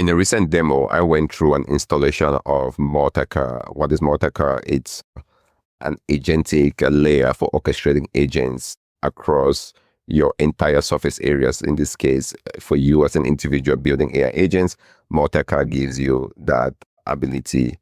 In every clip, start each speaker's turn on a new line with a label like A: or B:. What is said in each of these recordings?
A: In a recent demo, I went through an installation of Molteca. What is Molteca? It's an agentic layer for orchestrating agents across your entire surface areas. In this case, for you as an individual building AI agents, Molteca gives you that ability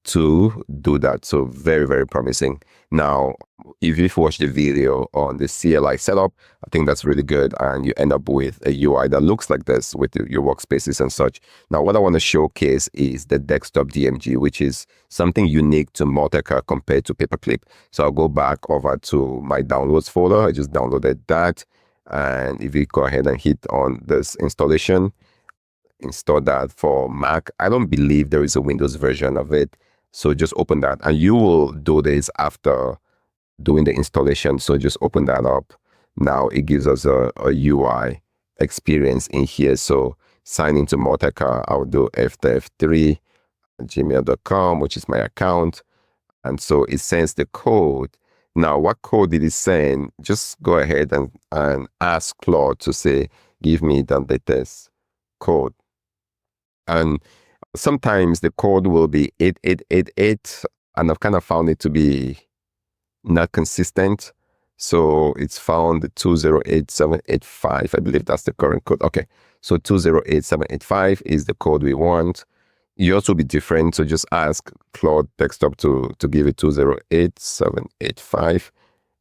A: to do that. So very, very promising. Now, if you've watched the video on the CLI setup, I think that's really good. And you end up with a UI that looks like this with your workspaces and such. Now, what I want to showcase is the desktop DMG, which is something unique to Multica compared to Paperclip. So I'll go back over to my downloads folder. I just downloaded that. And if you go ahead and hit on this installation, install that for Mac. I don't believe there is a Windows version of it. So just open that, and you will do this after doing the installation. So just open that up. Now it gives us a UI experience in here. So sign into Multica. I'll do ftf3@gmail.com, which is my account. And so it sends the code. Now, what code did it send? Just go ahead and ask Claude to say, give me the latest code. And sometimes the code will be 8888, and I've kind of found it to be not consistent. So it's found the 208785. I believe that's the current code. Okay, so 208785 is the code we want. Yours will be different, so just ask Claude Desktop to give it 208785.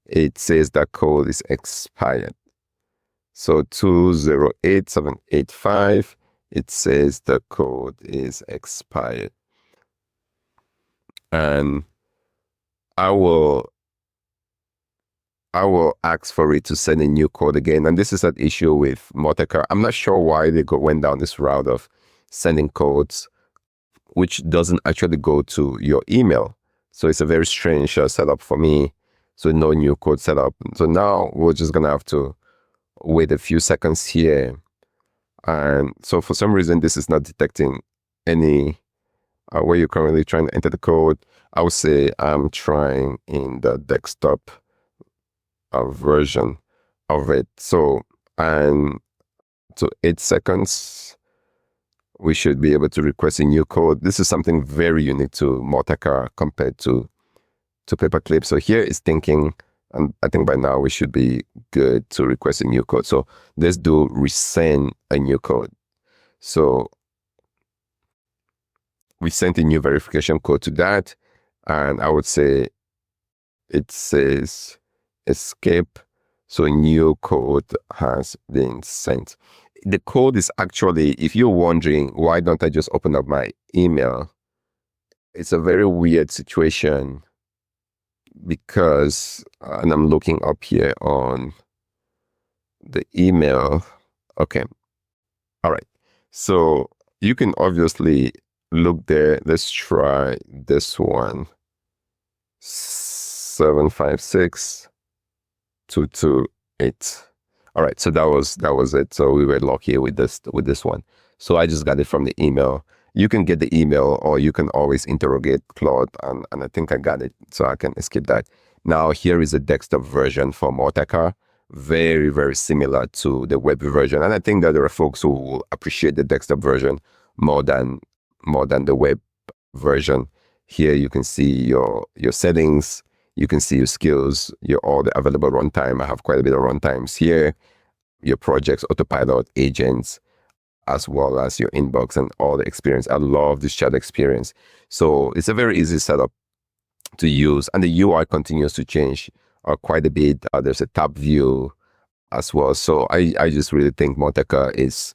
A: It says that code is expired. So 208785. It says the code is expired. And I will ask for it to send a new code again. And this is an issue with Multica. I'm not sure why they went down this route of sending codes, which doesn't actually go to your email. So it's a very strange setup for me. So no new code setup. So now we're just going to have to wait a few seconds here. And so for some reason, this is not detecting any where you're currently trying to enter the code. I would say I'm trying in the desktop version of it. So, and to 8 seconds, we should be able to request a new code. This is something very unique to Multica compared to Paperclip. So here is thinking, and I think by now we should be good to request a new code. So let's do resend a new code. So we sent a new verification code to that. And I would say it says escape. So a new code has been sent. The code is actually, if you're wondering, why don't I just open up my email? It's a very weird situation because, and I'm looking up here on the email. Okay. All right. So you can obviously look there. Let's try this one. 756228. All right. So that was it. So we were lucky with this one. So I just got it from the email. You can get the email, or you can always interrogate Claude, and I think I got it, so I can skip that. Now, here is a desktop version for Multica, very, very similar to the web version. And I think that there are folks who will appreciate the desktop version more than the web version. Here you can see your settings, you can see your skills, all the available runtime. I have quite a bit of runtimes here, your projects, autopilot, agents, as well as your inbox and all the experience. I love this chat experience. So it's a very easy setup to use, and the UI continues to change quite a bit. There's a tab view as well. So I just really think Multica is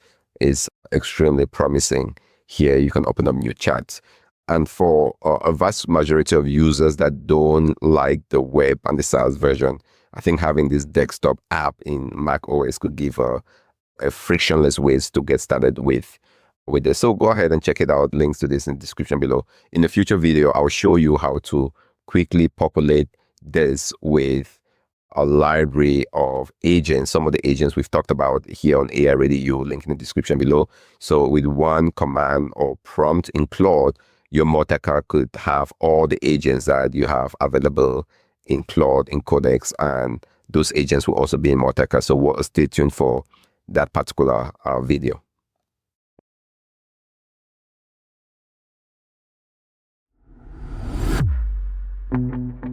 A: extremely promising. Here you can open up new chats. And for a vast majority of users that don't like the web and the SaaS version, I think having this desktop app in Mac OS could give a frictionless ways to get started with this. So go ahead and check it out. Links to this in the description below. In a future video, I'll show you how to quickly populate this with a library of agents. Some of the agents we've talked about here on AI Ready U, link in the description below. So with one command or prompt in Claude, your Multica could have all the agents that you have available in Claude, in Codex, and those agents will also be in Multica. So we'll stay tuned for that particular video.
B: you.